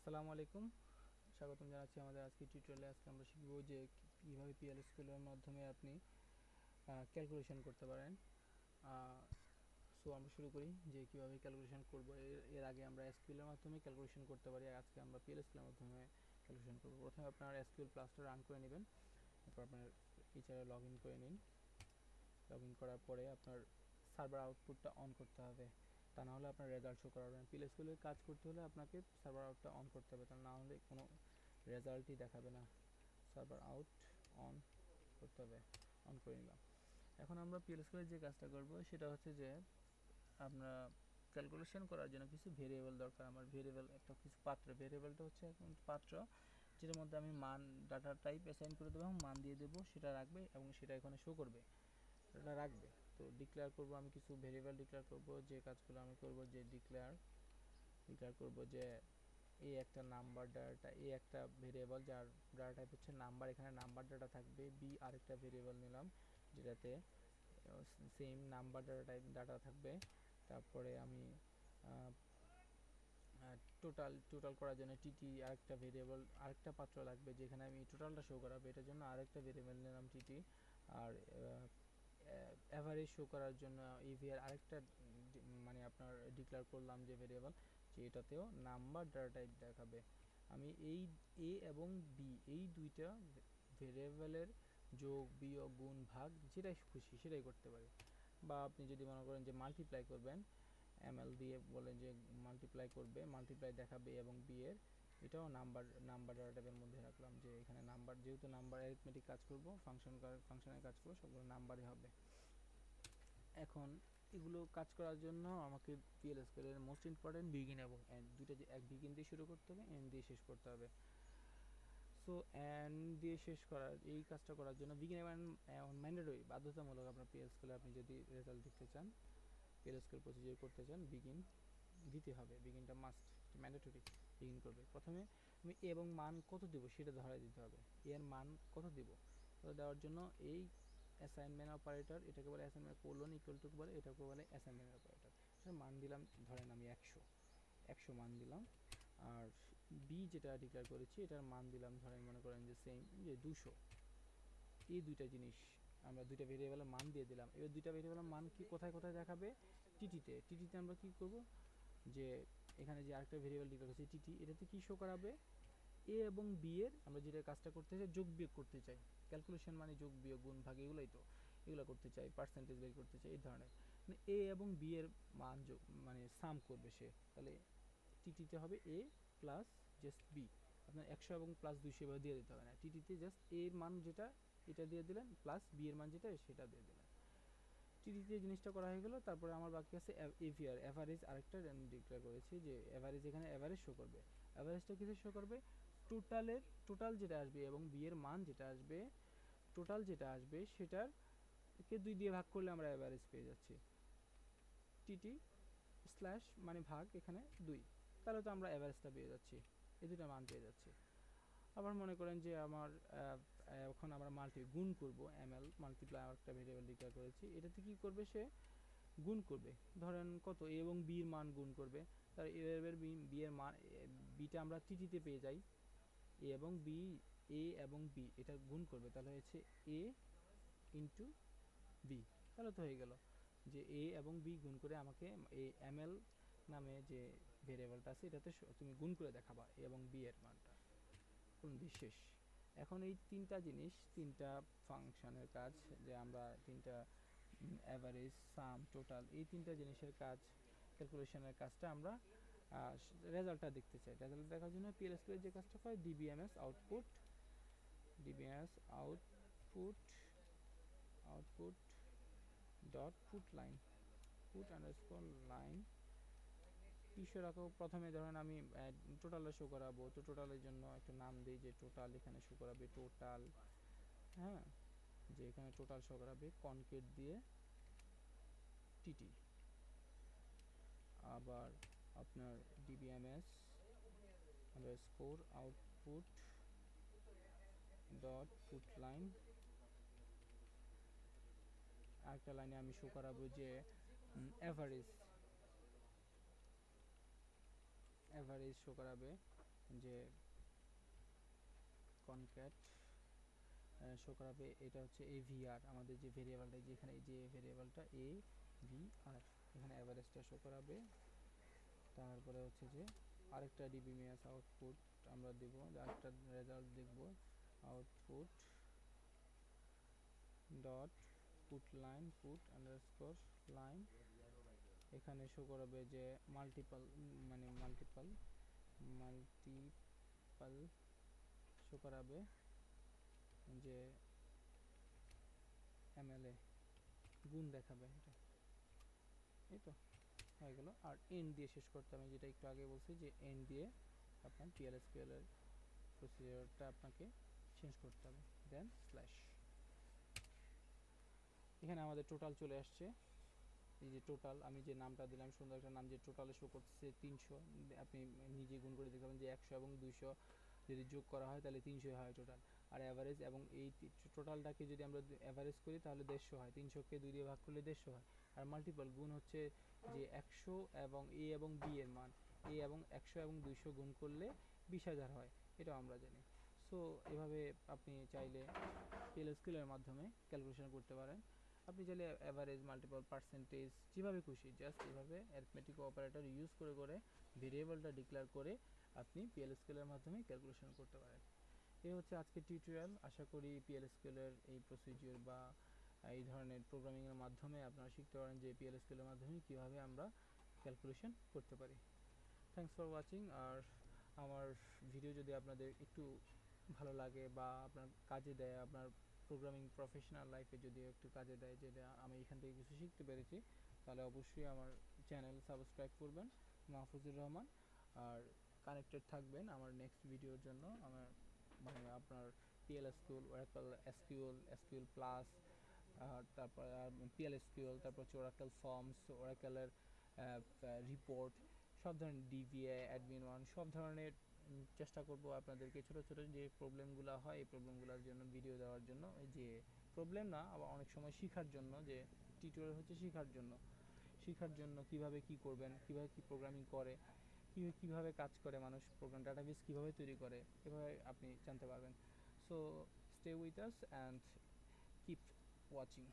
আসসালামু আলাইকুম, স্বাগতম জানাচ্ছি আমাদের আজকের টিউটোরিয়ালে। আজকে আমরা শিখব যে কীভাবে PL/SQL এর মাধ্যমে আপনি ক্যালকুলেশন করতে পারেন। সো আমরা শুরু করি যে কীভাবে ক্যালকুলেশন করব। এর আগে আমরা SQL এর মাধ্যমে ক্যালকুলেশন করতে পারি, আজকে আমরা PL/SQL এর মাধ্যমে ক্যালকুলেশন করব। প্রথমে আপনার SQL প্লাসটা রান করে নেবেন, তারপর আপনার ফিচারে লগ ইন করে নিন। লগ ইন করার পরে আপনার সার্ভার আউটপুটটা অন করতে হবে, তা না হলে আপনার রেজাল্ট শো করাবেন। PL/SQL এর কাজ করতে হলে আপনাকে সার্ভার আউটটা অন করতে হবে, তা না হলে কোনো রেজাল্টই দেখাবে না। সার্ভার আউট অন করতে হবে, অন করে নিলাম। এখন আমরা PL/SQL এর যে কাজটা করব সেটা হচ্ছে যে আমরা ক্যালকুলেশন করার জন্য কিছু ভেরিয়েবল দরকার। আমার ভেরিয়েবল একটা কিছু পাত্র, ভেরিয়েবলটা হচ্ছে এখন পাত্র যেটার মধ্যে আমি মান ডাটা টাইপ অ্যাসাইন করে দেবো এবং মান দিয়ে দেবো, সেটা রাখবে এবং সেটা এখানে শো করবে, এটা রাখবে। তো ডিক্লেয়ার করব, আমি কিছু ভেরিয়েবল ডিক্লেয়ার করব। যে কাজগুলো আমি করব যে ডিক্লেয়ার করব যে এই একটা নাম্বার ডাটা, এই একটা ভেরিয়েবল যার ডাটা টাইপ হচ্ছে নাম্বার, এখানে নাম্বার ডাটা থাকবে। বি আরেকটা ভেরিয়েবল নিলাম যেটাতে same number data type data থাকবে। তারপরে আমি টোটাল করার জন্য টিটি আরেকটা ভেরিয়েবল, আরেকটা পাত্র লাগবে যেখানে আমি টোটালটা শো করাবো, এটার জন্য আরেকটা ভেরিয়েবল নিলাম টিটি। আর অ্যাভারেজ শো করার জন্য ইভিআর আরেকটা মানে আপনার ডিক্লেয়ার করলাম যে ভেরিয়েবল, যে এটাতেও নাম্বার ডাটা টাইপ দেখাবে। আমি এই এ এবং বি এই দুইটা ভেরিয়েবলের যোগ বিয়োগ গুণ ভাগ যেটাই খুশি সেটাই করতে পারি। বা আপনি যদি মনে করেন যে মাল্টিপ্লাই করবেন, এমএল দিয়ে বলেন যে মাল্টিপ্লাই করবে, মাল্টিপ্লাই দেখাবে এবং বি এর, এটাও নাম্বার ডাটা টাইপের মধ্যে রাখলাম। যে এখানে নাম্বার, যেহেতু নাম্বার অ্যারিথমেটিক কাজ করব, ফাংশনের কাজ করব, সবগুলো নাম্বারই হবে। এখন এগুলো কাজ করার জন্য আমাকে PL/SQL এর মোস্ট ইম্পর্টেন্ট বিগিন এবং এন্ড দুইটা, যে এক বিগিন দিয়ে শুরু করতে হবে, এন্ড দিয়ে শেষ করতে হবে। সো এন্ড দিয়ে শেষ করার এই কাজটা করার জন্য বিগিন এবং ম্যান্ডেটরি, বাধ্যতামূলক। আপনার PL/SQL আপনি যদি রেজাল্ট দেখতে চান, PL/SQL প্রসিজার করতে চান, বিগিন দিতে হবে। বিগিনটা মাস্ট, ম্যান্ডেটরি, বিগিন করবে। প্রথমে আমি এ এবং মান কত দেব সেটা ধরে দিতে হবে। এর মান কত দেব, তো দেওয়ার জন্য এই অ্যাসাইনমেন্ট অপারেটর, এটাকে বলে অ্যাসাইনমেন্ট কোলন ইকুয়াল টু বলে, এটাকে বলে অ্যাসাইনমেন্ট অপারেটর। মান দিলাম, ধরেন আমি 100 মান দিলাম। আর বি যেটা ডিক্লেয়ার করেছি এটার মান দিলাম, ধরেন মনে করেন যে সেম যে 200। এই দুইটা জিনিস আমরা দুইটা ভেরিয়েবলের মান দিয়ে দিলাম। এবার দুইটা ভেরিয়েবলের মান কি কোথায় কোথায় দেখাবে? টিটিতে আমরা কি করব, যে এখানে যে আরেকটা ভেরিয়েবল ডিক্লেয়ার করেছি টিটি, এটাতে কি শো করাবে? এ এবং বি এর, আমরা যেটা কাজটা করতে চাই যোগ বিয়োগ করতে চাই, ক্যালকুলেশন মানে যোগ বিয়োগ গুণ ভাগ, এগুলোই তো, এগুলো করতে চাই, পার্সেন্টেজ বের করতে চাই, এই ধরনের। মানে এ এবং বি এর মান যোগ মানে সাম করবে সে, তাহলে টিটিতে হবে এ প্লাস জাস্ট বি। আপনার 100 এবং প্লাস 200 এভাবে দিয়ে দিতে হবে না, টিটিতে জাস্ট এ এর মান যেটা এটা দিয়ে দিলেন, প্লাস বি এর মান যেটা সেটা দিয়ে দিলেন। টিটিতে জিনিসটা করা হয়ে গেল। তারপরে আমার বাকি আছে এভিআর, অ্যাভারেজ আরেকটা ডিক্লেয়ার করেছি, যে অ্যাভারেজ, এখানে অ্যাভারেজ শো করবে। অ্যাভারেজটা কিসে শো করবে? টোটাল যেটা আসবে এবং বি এর মান যেটা আসবে, টোটাল যেটা আসবে সেটার কে 2 দিয়ে ভাগ করলে আমরা অ্যাভারেজ পেয়ে যাচ্ছি। টিটি স্ল্যাশ মানে ভাগ, এখানে 2, তাহলে তো আমরা অ্যাভারেজটা পেয়ে যাচ্ছি, এই দুটো মান পেয়ে যাচ্ছি। আবার মনে করেন যে আমার এখন আমরা গুণ করব, এমএল মাল্টিপ্লাই একটা ভেরিয়েবল ডিক্লেয়ার করেছি, এটাতে কি করবে সে? গুণ করবে। ধরেন কত? এ এবং বি এর মান গুণ করবে। তার এ এর বি এর মান, বিটা আমরা টিটিতে পেয়ে যাই, এ এবং বি এটা গুণ করবে, তাহলে হচ্ছে এ ইন্টু বি। তাহলে তো হয়ে গেল যে এ এবং বি গুণ করে আমাকে এই এমএল নামে যে ভেরিয়েবলটা আছে এটাতে তুমি গুণ করে দেখাবা এ এবং বি এর মানটা, কোন বিশেষ। এখন এই তিনটা জিনিস, তিনটা ফাংশনের কাজ, যে আমরা তিনটা অ্যাভারেজ, সাম, টোটাল, এই তিনটা জিনিসের কাজ, ক্যালকুলেশনের কাজটা আমরা রেজাল্টটা দেখতে চাই। রেজাল্ট দেখার জন্য PL/SQL যে কাজটা করে, DBMS output dot put underscore line কিসে রাখো। প্রথমে ধরেন আমি টোটালে শো করাবো, তো টোটালের জন্য একটা নাম দিই যে টোটাল, এখানে শো করাবে টোটাল। হ্যাঁ, যে এখানে টোটাল শো করাবে কনকেট দিয়ে টিটি। আবার আপনার DBMS underscore output dot put line, আরেকটা লাইনে আমি শো করাবো যে অ্যাভারেজ শো করাবে যে কনক্যাট শো করাবে, এটা হচ্ছে AVR, আমাদের যে ভেরিয়েবলটা যেখানে যে ভেরিয়েবলটা AVR, এখানে অ্যাভারেজটা শো করাবে। তারপরে হচ্ছে যে আরেকটা dbms আউটপুট আমরা দেব, আরেকটা রেজাল্ট দেখব, output dot put line put underscore line, এখানে শো করাবে যে মাল্টিপল শো করাবে যে MLA গুণ দেখাবে, এটা এই তো হয়ে গেল। আর এন্ড দিয়ে শেষ করতে হবে, যেটা একটু আগে বলছি যে এন্ড দিয়ে আপনার PLSQL এর প্রসিজারটা আপনাকে চেঞ্জ করতে হবে, দেন স্ল্যাশ। এখানে আমাদের টোটাল চলে আসছে, এই যে টোটাল আমি যে নামটা দিলাম সুন্দর একটা নাম, যে টোটালে শো করতেছে 300, আপনি নিজে গুণ করে দেখতে পাবেন যে 100 এবং 200 যদি যোগ করা হয় তাহলে 300 হয় টোটাল। আর অ্যাভারেজ, এবং এই টোটালটাকে যদি আমরা অ্যাভারেজ করি তাহলে 150 হয়, 300কে 2 দিয়ে ভাগ করলে 150 হয়। আর মাল্টিপল গুণ হচ্ছে যে 100 এবং A এবং B এর মান, A এবং 100 এবং 200 গুণ করলে 20,000 হয়, এটাও আমরা জানি। সো এভাবে আপনি চাইলে PLSQL এর মাধ্যমে ক্যালকুলেশন করতে পারেন। আপনি চাইলে অ্যাভারেজ, মাল্টিপল, পার্সেন্টেজ, যেভাবে খুশি জাস্ট এভাবে অ্যারিথমেটিক অপারেটর ইউজ করে করে ভেরিয়েবলটা ডিক্লেয়ার করে আপনি PLSQL এর মাধ্যমে ক্যালকুলেশন করতে পারেন। এই হচ্ছে আজকের টিউটোরিয়াল। আশা করি PLSQL এর এই প্রসিডিউর বা এই ধরনের প্রোগ্রামিং এর মাধ্যমে আপনারা শিখতে পারেন যে PLSQL এর মাধ্যমে কিভাবে আমরা ক্যালকুলেশন করতে পারি। Thanks for watching. আর আমার ভিডিও যদি আপনাদের একটু ভালো লাগে বা আপনার কাজে দেয়, আপনার প্রোগ্রামিং প্রফেশনাল লাইফে যদি একটু কাজে দেয়, যেটা আমি এখান থেকে কিছু শিখতে পেরেছি, তাহলে অবশ্যই আমার চ্যানেল সাবস্ক্রাইব করবেন, মাহফুজুর রহমান। আর কানেক্টেড থাকবেন আমার নেক্সট ভিডিওর জন্য। আমার আপনার PLSQL, Oracle SQL, SQL plus, তারপর PLSQL, তারপর হচ্ছে Oracle ফর্মস, Oracle-এর রিপোর্ট, সব ধরনের DBA, অ্যাডমিন ওয়ান, সব ধরনের চেষ্টা করব আপনাদেরকে ছোটো ছোটো যে প্রবলেমগুলো হয় এই প্রবলেমগুলোর জন্য ভিডিও দেওয়ার জন্য। এই যে প্রবলেম না, আবার অনেক সময় শেখার জন্য, যে টিউটোরিয়াল হচ্ছে শেখার জন্য কীভাবে কী করবেন, কীভাবে কী প্রোগ্রামিং করে, কীভাবে কাজ করে মানুষ, প্রোগ্রাম ডাটাবেস কীভাবে তৈরি করে, এভাবে আপনি জানতে পারবেন। So stay with us and keep watching.